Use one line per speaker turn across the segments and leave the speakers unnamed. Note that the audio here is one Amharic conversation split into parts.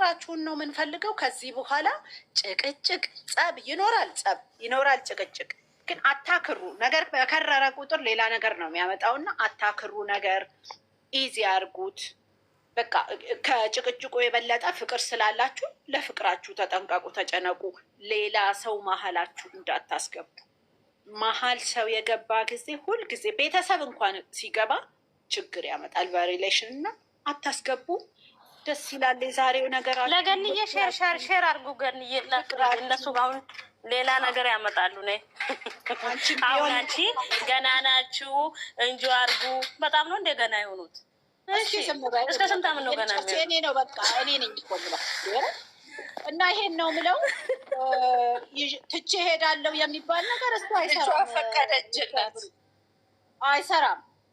የምራችሁን ነው የምንፈልገው። ከዚህ በኋላ ጭቅጭቅ፣ ጸብ ይኖራል፣ ጭቅጭቅ ግን አታክሩ። ነገር በከረረ ቁጥር ሌላ ነገር ነው የሚያመጣውና አታክሩ። ነገር ኢዚ አርጉት። በቃ ከጭቅጭቁ የበለጠ ፍቅር ስላላችሁ ለፍቅራችሁ ተጠንቀቁ፣ ተጨነቁ። ሌላ ሰው መሀላችሁ እንዳታስገቡ። መሀል ሰው የገባ ጊዜ ሁልጊዜ ቤተሰብ እንኳን ሲገባ ችግር ያመጣል በሪሌሽን እና አታስገቡ። ደስ ይላል የዛሬው ነገር።
ለገንዬ ሼር አርጉ። ገንዬ እነሱ አሁን ሌላ ነገር ያመጣሉ። ነ አሁን አንቺ ገና ናችሁ እንጂ አርጉ። በጣም ነው እንደ ገና የሆኑት። እስከ ስንት ዓመት ነው ገና?
እኔ ነው በቃ እኔ ነኝ እኮ የምለው እና ይሄን ነው የምለው። ትቼ ሄዳለሁ የሚባል ነገር እሱ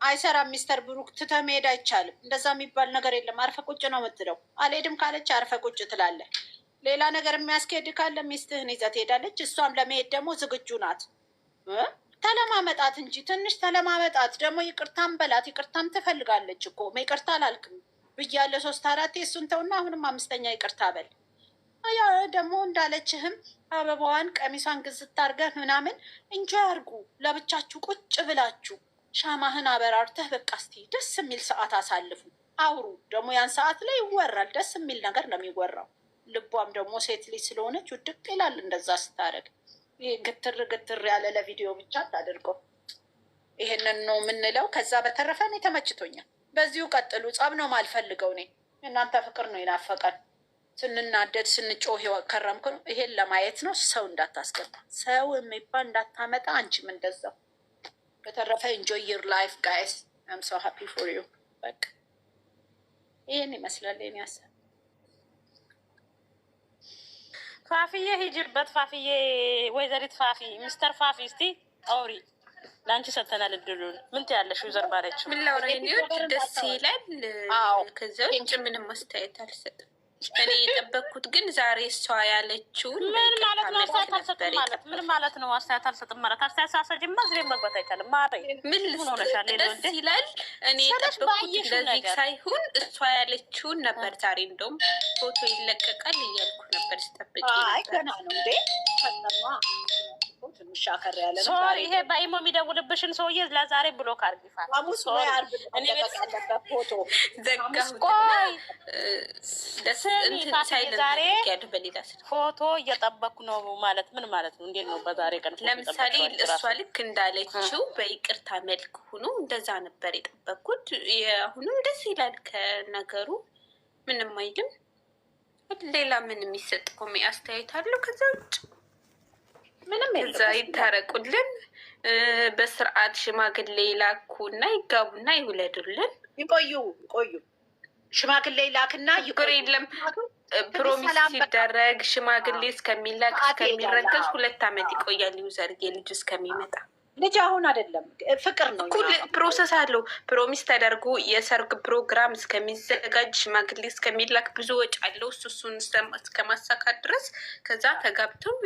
አይሰራም። ሚስተር ብሩክ ትተህ መሄድ አይቻልም። እንደዛ የሚባል ነገር የለም። አርፈ ቁጭ ነው የምትለው። አልሄድም ካለች አርፈ ቁጭ ትላለህ። ሌላ ነገር የሚያስኬድ ካለ ሚስትህን ይዘህ ትሄዳለች። እሷም ለመሄድ ደግሞ ዝግጁ ናት። ተለማመጣት እንጂ ትንሽ ተለማመጣት። ደግሞ ይቅርታም በላት። ይቅርታም ትፈልጋለች እኮ። ይቅርታ አላልክም ብያለሁ 3-4 እሱን ተውና አሁንም 5ኛ ይቅርታ በል። ያ ደግሞ እንዳለችህም አበባዋን ቀሚሷን ግዝት አድርገህ ምናምን እንጂ አርጉ። ለብቻችሁ ቁጭ ብላችሁ ሻማህን አበራርተህ በቃ እስኪ ደስ የሚል ሰዓት አሳልፉ። አውሩ። ደግሞ ያን ሰዓት ላይ ይወራል። ደስ የሚል ነገር ነው የሚወራው። ልቧም ደግሞ ሴት ልጅ ስለሆነች ውድቅ ይላል እንደዛ ስታደርግ። ይህ ግትር ያለ ለቪዲዮ ብቻ ታደርገው። ይሄንን ነው የምንለው። ከዛ በተረፈ እኔ ተመችቶኛል። በዚሁ ቀጥሉ። ጸብ ነው ማልፈልገው እኔ። እናንተ ፍቅር ነው ይናፈቃል። ስንናደድ ስንጮህ ከረምኩ ነው። ይሄን ለማየት ነው። ሰው እንዳታስገባ፣ ሰው የሚባል እንዳታመጣ። አንቺም እንደዛው። በተረፈ ኢንጆይ ዩር ላይፍ ጋይስ። አም ሶ ሃፒ ፎር ዩ። በቃ ይሄን ይመስላል የኔ ሀሳብ።
ፋፊዬ ሂጅበት። ፋፊዬ ወይዘሪት ፋፊ ሚስተር ፋፊ እስቲ አውሪ። ለአንቺ ሰጥተናል እድሉን። ምን ትያለሽ? ዩዘር ባለችው
ምን ላውራ? ደስ ይላል። ከዚያ ውጭ ምንም አስተያየት አልሰጥም። እኔ የጠበቅኩት ግን ዛሬ እሷ ያለችውን
ምን ማለት ነው? አስተያየት አልሰጥም ማለት ምን ማለት ነው? አስተያየት አልሰጥም ማለት አስተያየት ሳሰጅማ ዝሬ መግባት አይቻልም። ማረኝ
ምን ልሆነሻል? ደስ ይላል። እኔ የጠበቅኩት እንደዚህ ሳይሆን እሷ ያለችውን ነበር። ዛሬ እንደውም ፎቶ ይለቀቃል እያልኩ ነበር ስጠብቅ።
አይ ገና ነው እንዴ? ትንሽ አከር ያለ ነው።
ይሄ በኢሞ የሚደውልብሽን ሰውዬ ለዛሬ ብሎክ አርጊፋል።
እኔ ቤት ያለበት ፎቶ
ዘጋሁት።
ዛሬ ፎቶ እየጠበኩ ነው ማለት ምን ማለት ነው? እንዴት ነው በዛሬ ቀን?
ለምሳሌ እሷ ልክ እንዳለችው በይቅርታ መልክ ሆኖ እንደዛ ነበር የጠበኩት። አሁንም ደስ ይላል። ከነገሩ ምንም አይልም። ሌላ ምን የሚሰጥ ኮሜ አስተያየት አለው? ከዛ ውጭ ምንም እዛ ይታረቁልን። በስርዓት ሽማግሌ ላኩና ይጋቡና ይውለዱልን።
ይቆዩ ሽማግሌ ላክና
ይቆር የለም። ፕሮሚስ ሲደረግ ሽማግሌ እስከሚላክ እስከሚረገዝ 2 ዓመት ይቆያል። ዩዘር የልጁ እስከሚመጣ
ልጅ አሁን አይደለም ፍቅር ነው።
ፕሮሰስ አለው። ፕሮሚስ ተደርጎ የሰርግ ፕሮግራም እስከሚዘጋጅ ሽማግሌ እስከሚላክ ብዙ ወጪ አለው። እሱን እስከማሳካት ድረስ ከዛ ተጋብተው